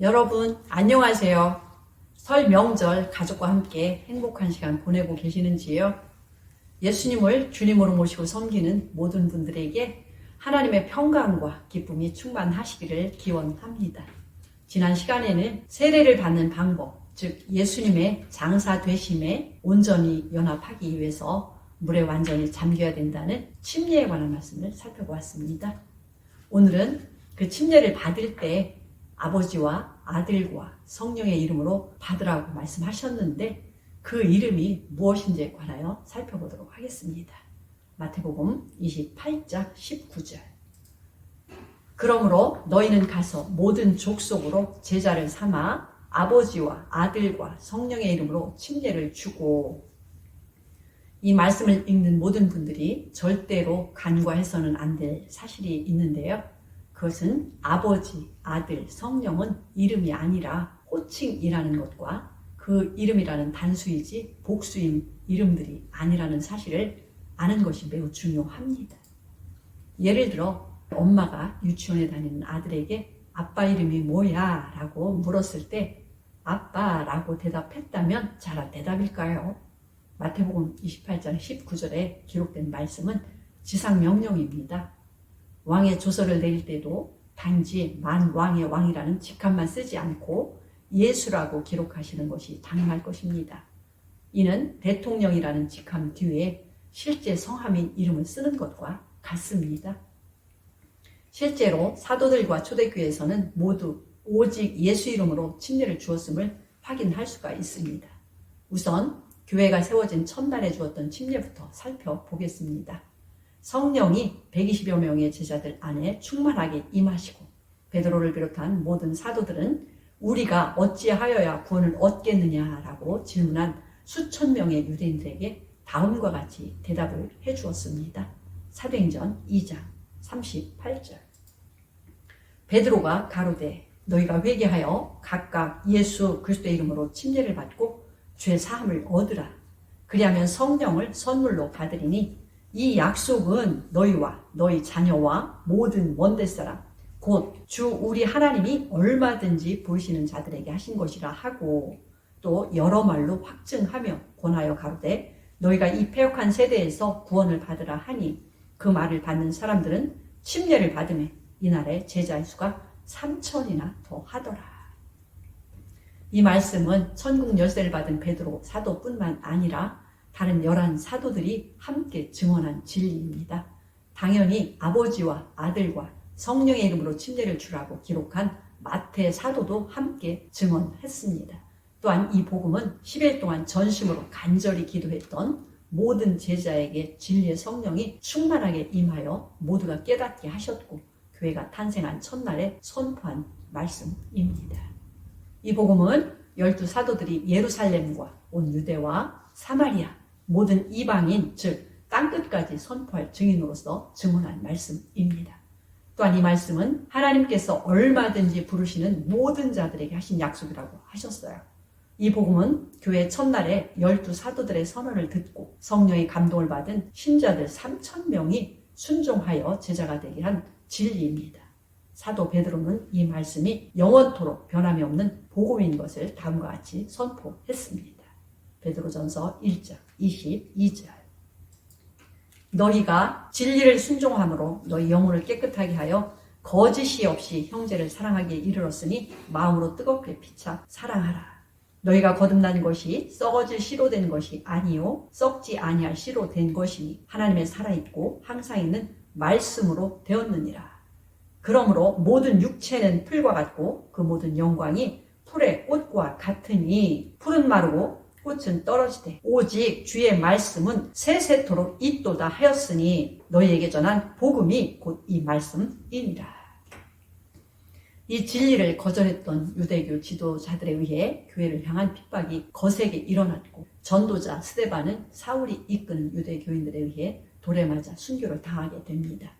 여러분 안녕하세요. 설 명절 가족과 함께 행복한 시간 보내고 계시는지요? 예수님을 주님으로 모시고 섬기는 모든 분들에게 하나님의 평강과 기쁨이 충만하시기를 기원합니다. 지난 시간에는 세례를 받는 방법, 즉 예수님의 장사 되심에 온전히 연합하기 위해서 물에 완전히 잠겨야 된다는 침례에 관한 말씀을 살펴보았습니다. 오늘은 그 침례를 받을 때 아버지와 아들과 성령의 이름으로 받으라고 말씀하셨는데 그 이름이 무엇인지에 관하여 살펴보도록 하겠습니다. 마태복음 28장 19절. 그러므로 너희는 가서 모든 족속으로 제자를 삼아 아버지와 아들과 성령의 이름으로 침례를 주고. 이 말씀을 읽는 모든 분들이 절대로 간과해서는 안 될 사실이 있는데요. 그것은 아버지, 아들, 성령은 이름이 아니라 호칭이라는 것과 그 이름이라는 단수이지 복수인 이름들이 아니라는 사실을 아는 것이 매우 중요합니다. 예를 들어 엄마가 유치원에 다니는 아들에게 아빠 이름이 뭐야? 라고 물었을 때 아빠라고 대답했다면 잘한 대답일까요? 마태복음 28장 19절에 기록된 말씀은 지상명령입니다. 왕의 조서를 내릴 때도 단지 만왕의 왕이라는 직함만 쓰지 않고 예수라고 기록하시는 것이 당연할 것입니다. 이는 대통령이라는 직함 뒤에 실제 성함인 이름을 쓰는 것과 같습니다. 실제로 사도들과 초대교회에서는 모두 오직 예수 이름으로 침례를 주었음을 확인할 수가 있습니다. 우선 교회가 세워진 첫날에 주었던 침례부터 살펴보겠습니다. 성령이 120여 명의 제자들 안에 충만하게 임하시고 베드로를 비롯한 모든 사도들은 우리가 어찌하여야 구원을 얻겠느냐라고 질문한 수천 명의 유대인들에게 다음과 같이 대답을 해주었습니다. 사도행전 2장 38절. 베드로가 가로되 너희가 회개하여 각각 예수 그리스도의 이름으로 침례를 받고 죄 사함을 얻으라. 그리하면 성령을 선물로 받으리니 이 약속은 너희와 너희 자녀와 모든 먼데 사람 곧 주 우리 하나님이 얼마든지 부르시는 자들에게 하신 것이라 하고 또 여러 말로 확증하며 권하여 가로되 너희가 이 패역한 세대에서 구원을 받으라 하니 그 말을 받는 사람들은 침례를 받으매 이날에 제자의 수가 3,000이나 더 하더라. 이 말씀은 천국 열쇠를 받은 베드로 사도뿐만 아니라 다른 11 사도들이 함께 증언한 진리입니다. 당연히 아버지와 아들과 성령의 이름으로 침례를 주라고 기록한 마태 사도도 함께 증언했습니다. 또한 이 복음은 10일 동안 전심으로 간절히 기도했던 모든 제자에게 진리의 성령이 충만하게 임하여 모두가 깨닫게 하셨고 교회가 탄생한 첫날에 선포한 말씀입니다. 이 복음은 12 사도들이 예루살렘과 온 유대와 사마리아 모든 이방인 즉 땅끝까지 선포할 증인으로서 증언한 말씀입니다. 또한 이 말씀은 하나님께서 얼마든지 부르시는 모든 자들에게 하신 약속이라고 하셨어요. 이 복음은 교회 첫날에 12 사도들의 선언을 듣고 성령의 감동을 받은 신자들 3,000명이 순종하여 제자가 되게 한 진리입니다. 사도 베드로는 이 말씀이 영원토록 변함이 없는 복음인 것을 다음과 같이 선포했습니다. 베드로전서 1장 22절. 너희가 진리를 순종함으로 너희 영혼을 깨끗하게 하여 거짓이 없이 형제를 사랑하기에 이르렀으니 마음으로 뜨겁게 피차 사랑하라. 너희가 거듭난 것이 썩어질 씨로 된 것이 아니요 썩지 아니할 씨로 된 것이니 하나님의 살아있고 항상 있는 말씀으로 되었느니라. 그러므로 모든 육체는 풀과 같고 그 모든 영광이 풀의 꽃과 같으니 풀은 마르고 꽃은 떨어지되 오직 주의 말씀은 세세토록 있도다 하였으니 너희에게 전한 복음이 곧 이 말씀이니라. 이 진리를 거절했던 유대교 지도자들에 의해 교회를 향한 핍박이 거세게 일어났고 전도자 스데반은 사울이 이끄는 유대교인들에 의해 돌에 맞아 순교를 당하게 됩니다.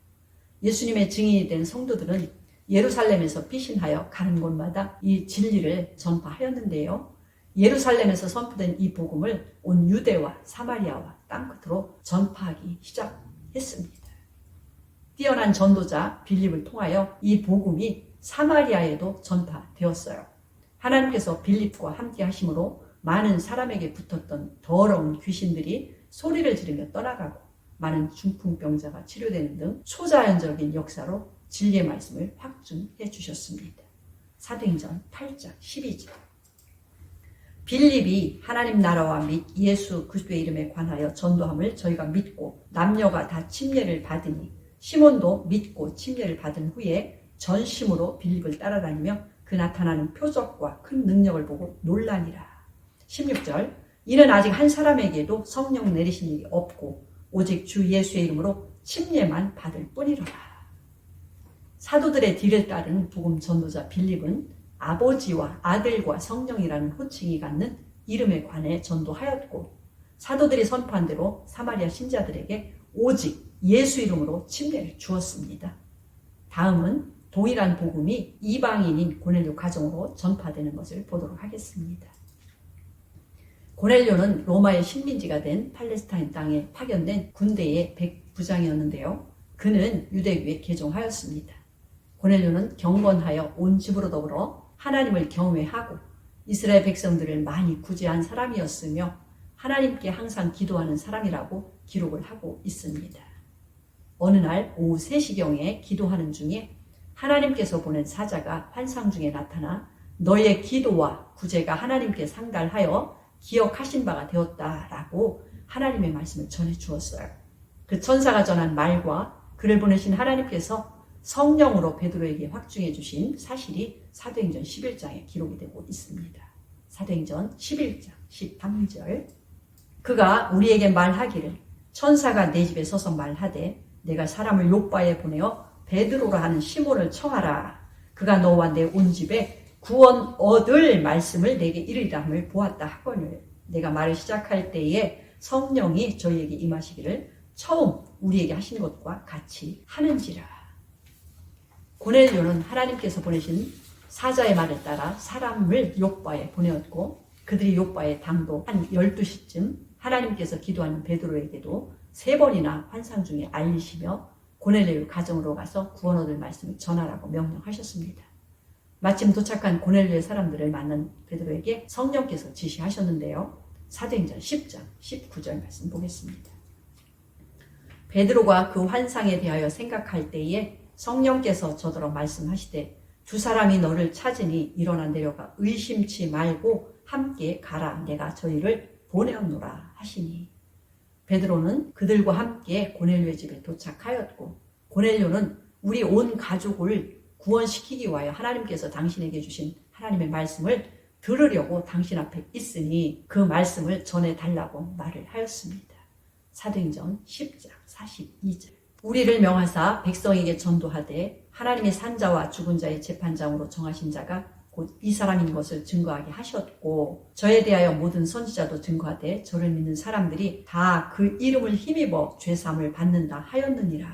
예수님의 증인이 된 성도들은 예루살렘에서 피신하여 가는 곳마다 이 진리를 전파하였는데요. 예루살렘에서 선포된 이 복음을 온 유대와 사마리아와 땅끝으로 전파하기 시작했습니다. 뛰어난 전도자 빌립을 통하여 이 복음이 사마리아에도 전파되었어요. 하나님께서 빌립과 함께 하심으로 많은 사람에게 붙었던 더러운 귀신들이 소리를 지르며 떠나가고 많은 중풍병자가 치료되는 등 초자연적인 역사로 진리의 말씀을 확증해 주셨습니다. 사도행전 8장 12절. 빌립이 하나님 나라와 및 예수 그리스도의 이름에 관하여 전도함을 저희가 믿고 남녀가 다 침례를 받으니 시몬도 믿고 침례를 받은 후에 전심으로 빌립을 따라다니며 그 나타나는 표적과 큰 능력을 보고 놀라니라. 16절. 이는 아직 한 사람에게도 성령 내리신 일이 없고 오직 주 예수의 이름으로 침례만 받을 뿐이로라. 사도들의 뒤를 따른 복음 전도자 빌립은 아버지와 아들과 성령이라는 호칭이 갖는 이름에 관해 전도하였고 사도들이 선포한 대로 사마리아 신자들에게 오직 예수 이름으로 침례를 주었습니다. 다음은 동일한 복음이 이방인인 고넬료 가정으로 전파되는 것을 보도록 하겠습니다. 고넬료는 로마의 식민지가 된 팔레스타인 땅에 파견된 군대의 백부장이었는데요. 그는 유대교에 개종하였습니다. 고넬료는 경건하여 온 집으로 더불어 하나님을 경외하고 이스라엘 백성들을 많이 구제한 사람이었으며 하나님께 항상 기도하는 사람이라고 기록을 하고 있습니다. 어느 날 오후 3시경에 기도하는 중에 하나님께서 보낸 사자가 환상 중에 나타나 너의 기도와 구제가 하나님께 상달하여 기억하신 바가 되었다라고 하나님의 말씀을 전해 주었어요. 그 천사가 전한 말과 그를 보내신 하나님께서 성령으로 베드로에게 확증해 주신 사실이 사도행전 11장에 기록이 되고 있습니다. 사도행전 11장 13절. 그가 우리에게 말하기를 천사가 내 집에 서서 말하되 내가 사람을 요빠에 보내어 베드로라 하는 시몬을 청하라. 그가 너와 내 온 집에 구원 얻을 말씀을 내게 이르리라 함을 보았다 하거늘 내가 말을 시작할 때에 성령이 저희에게 임하시기를 처음 우리에게 하신 것과 같이 하는지라. 고넬료는 하나님께서 보내신 사자의 말을 따라 사람을 요빠에 보내었고 그들이 요빠에 당도 한 12시쯤 하나님께서 기도하는 베드로에게도 3번이나 환상 중에 알리시며 고넬료 가정으로 가서 구원 얻을 말씀을 전하라고 명령하셨습니다. 마침 도착한 고넬료의 사람들을 만난 베드로에게 성령께서 지시하셨는데요. 사도행전 10장 19절 말씀 보겠습니다. 베드로가 그 환상에 대하여 생각할 때에 성령께서 저더러 말씀하시되 두 사람이 너를 찾으니 일어나 내려가 의심치 말고 함께 가라. 내가 저희를 보내었노라 하시니 베드로는 그들과 함께 고넬료의 집에 도착하였고 고넬료는 우리 온 가족을 구원시키기 위하여 하나님께서 당신에게 주신 하나님의 말씀을 들으려고 당신 앞에 있으니 그 말씀을 전해달라고 말을 하였습니다. 사도행전 10장 42절. 우리를 명하사 백성에게 전도하되 하나님의 산자와 죽은 자의 재판장으로 정하신 자가 곧 이 사람인 것을 증거하게 하셨고 저에 대하여 모든 선지자도 증거하되 저를 믿는 사람들이 다 그 이름을 힘입어 죄사함을 받는다 하였느니라.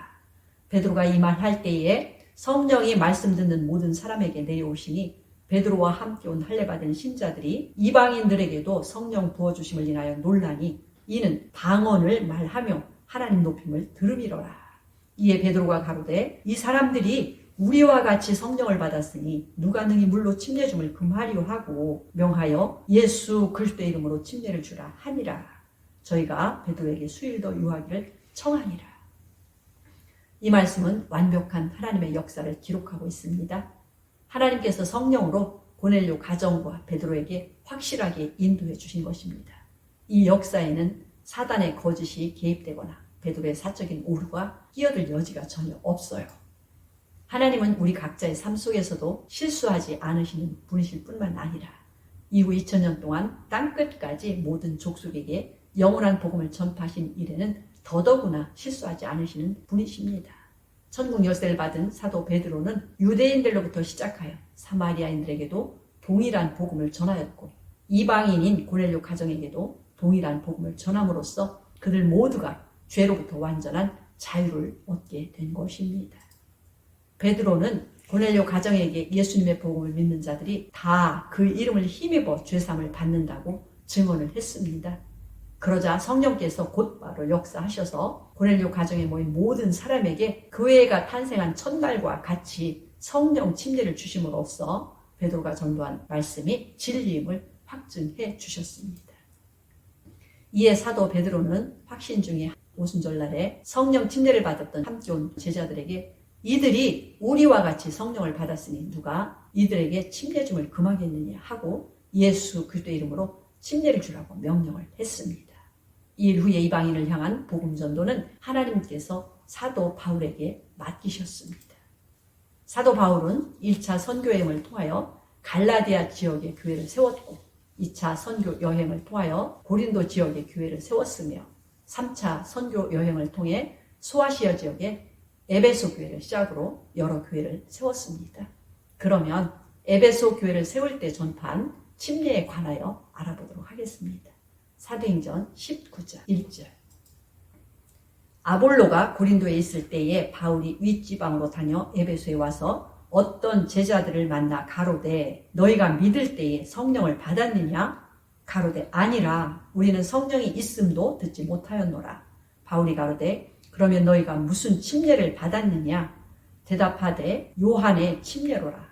베드로가 이 말 할 때에 성령이 말씀 듣는 모든 사람에게 내려오시니 베드로와 함께 온 할례받은 신자들이 이방인들에게도 성령 부어주심을 인하여 놀라니 이는 방언을 말하며 하나님 높임을 들음이로라. 이에 베드로가 가로되 이 사람들이 우리와 같이 성령을 받았으니 누가 능히 물로 침례 줌을 금하리요 하고 명하여 예수 그리스도의 이름으로 침례를 주라 하니라. 저희가 베드로에게 수일 더 유하기를 청하니라. 이 말씀은 완벽한 하나님의 역사를 기록하고 있습니다. 하나님께서 성령으로 고넬료 가정과 베드로에게 확실하게 인도해 주신 것입니다. 이 역사에는 사단의 거짓이 개입되거나 베드로의 사적인 오류가 끼어들 여지가 전혀 없어요. 하나님은 우리 각자의 삶 속에서도 실수하지 않으시는 분이실 뿐만 아니라 이후 2000년 동안 땅끝까지 모든 족속에게 영원한 복음을 전파하신 일에는 더더구나 실수하지 않으시는 분이십니다. 천국 열쇠를 받은 사도 베드로는 유대인들로부터 시작하여 사마리아인들에게도 동일한 복음을 전하였고 이방인인 고넬료 가정에게도 동일한 복음을 전함으로써 그들 모두가 죄로부터 완전한 자유를 얻게 된 것입니다. 베드로는 고넬료 가정에게 예수님의 복음을 믿는 자들이 다 그 이름을 힘입어 죄사함을 받는다고 증언을 했습니다. 그러자 성령께서 곧바로 역사하셔서 고넬료 가정에 모인 모든 사람에게 교회가 탄생한 첫날과 같이 성령 침례를 주심으로써 베드로가 전도한 말씀이 진리임을 확증해 주셨습니다. 이에 사도 베드로는 확신 중에 오순절날에 성령 침례를 받았던 함께 온 제자들에게 이들이 우리와 같이 성령을 받았으니 누가 이들에게 침례 줌을 금하겠느냐 하고 예수 그리스도의 이름으로 침례를 주라고 명령을 했습니다. 이 일 후에 이방인을 향한 복음 전도는 하나님께서 사도 바울에게 맡기셨습니다. 사도 바울은 1차 선교 여행을 통하여 갈라디아 지역의 교회를 세웠고 2차 선교 여행을 통하여 고린도 지역의 교회를 세웠으며 3차 선교 여행을 통해 소아시아 지역의 에베소 교회를 시작으로 여러 교회를 세웠습니다. 그러면 에베소 교회를 세울 때 전파한 침례에 관하여 알아보도록 하겠습니다. 사도행전 19장 1절. 아볼로가 고린도에 있을 때에 바울이 윗지방으로 다녀 에베소에 와서 어떤 제자들을 만나 가로되 너희가 믿을 때에 성령을 받았느냐? 가로되 아니라 우리는 성령이 있음도 듣지 못하였노라. 바울이 가로되 그러면 너희가 무슨 침례를 받았느냐? 대답하되 요한의 침례로라.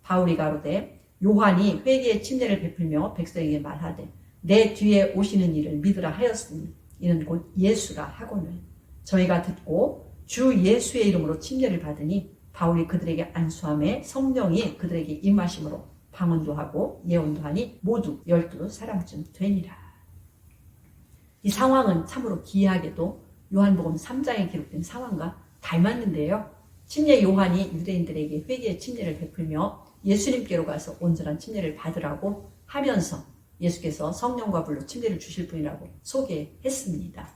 바울이 가로되 요한이 회개의 침례를 베풀며 백성에게 말하되 내 뒤에 오시는 이를 믿으라 하였으니 이는 곧 예수라 하고는 저희가 듣고 주 예수의 이름으로 침례를 받으니 바울이 그들에게 안수함에 성령이 그들에게 임하심으로 방언도 하고 예언도 하니 모두 12사람쯤 되니라. 이 상황은 참으로 기이하게도 요한복음 3장에 기록된 상황과 닮았는데요. 침례 요한이 유대인들에게 회개의 침례를 베풀며 예수님께로 가서 온전한 침례를 받으라고 하면서 예수께서 성령과 불로 침례를 주실 분이라고 소개했습니다.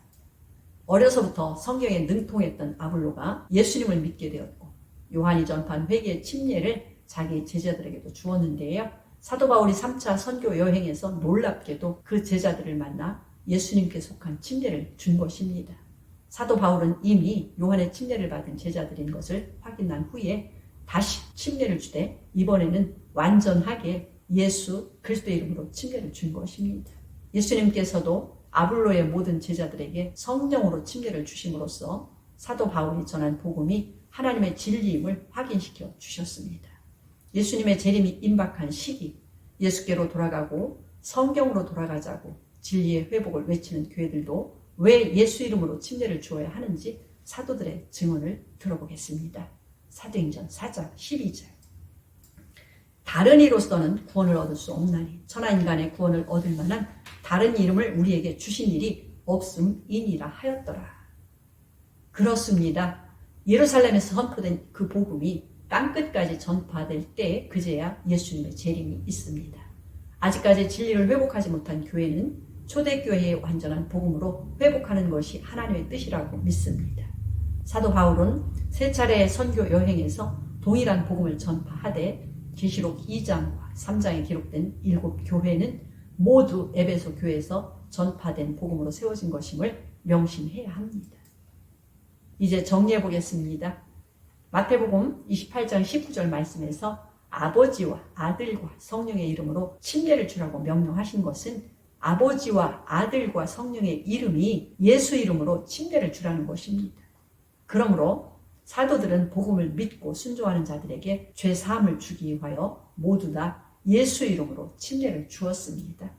어려서부터 성경에 능통했던 아볼로가 예수님을 믿게 되었고 요한이 전파한 회개의 침례를 자기 제자들에게도 주었는데요. 사도 바울이 3차 선교 여행에서 놀랍게도 그 제자들을 만나 예수님께 속한 침례를 준 것입니다. 사도 바울은 이미 요한의 침례를 받은 제자들인 것을 확인한 후에 다시 침례를 주되 이번에는 완전하게 예수 그리스도의 이름으로 침례를 준 것입니다. 예수님께서도 아볼로의 모든 제자들에게 성령으로 침례를 주심으로써 사도 바울이 전한 복음이 하나님의 진리임을 확인시켜 주셨습니다. 예수님의 재림이 임박한 시기, 예수께로 돌아가고 성경으로 돌아가자고 진리의 회복을 외치는 교회들도 왜 예수 이름으로 침례를 주어야 하는지 사도들의 증언을 들어보겠습니다. 사도행전 4장 12절. 다른 이로서는 구원을 얻을 수 없나니 천하인간의 구원을 얻을 만한 다른 이름을 우리에게 주신 일이 없음이니라 하였더라. 그렇습니다. 예루살렘에서 선포된 그 복음이 땅끝까지 전파될 때 그제야 예수님의 재림이 있습니다. 아직까지 진리를 회복하지 못한 교회는 초대교회의 완전한 복음으로 회복하는 것이 하나님의 뜻이라고 믿습니다. 사도 바울은 3차례의 선교 여행에서 동일한 복음을 전파하되 계시록 2장과 3장에 기록된 7교회는 모두 에베소 교회에서 전파된 복음으로 세워진 것임을 명심해야 합니다. 이제 정리해 보겠습니다. 마태복음 28장 19절 말씀에서 아버지와 아들과 성령의 이름으로 침례를 주라고 명령하신 것은 아버지와 아들과 성령의 이름이 예수 이름으로 침례를 주라는 것입니다. 그러므로 사도들은 복음을 믿고 순종하는 자들에게 죄 사함을 주기 위하여 모두 다 예수 이름으로 침례를 주었습니다.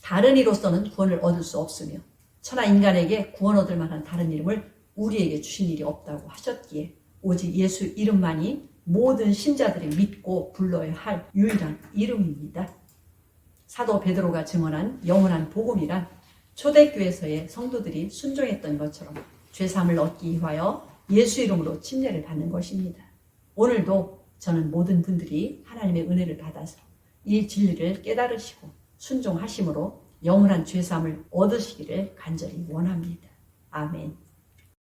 다른 이로서는 구원을 얻을 수 없으며 천하 인간에게 구원 얻을 만한 다른 이름을 우리에게 주신 일이 없다고 하셨기에 오직 예수 이름만이 모든 신자들이 믿고 불러야 할 유일한 이름입니다. 사도 베드로가 증언한 영원한 복음이란 초대교회에서의 성도들이 순종했던 것처럼 죄사함을 얻기 위하여 예수 이름으로 침례를 받는 것입니다. 오늘도 저는 모든 분들이 하나님의 은혜를 받아서 이 진리를 깨달으시고 순종하심으로 영원한 죄사함을 얻으시기를 간절히 원합니다. 아멘.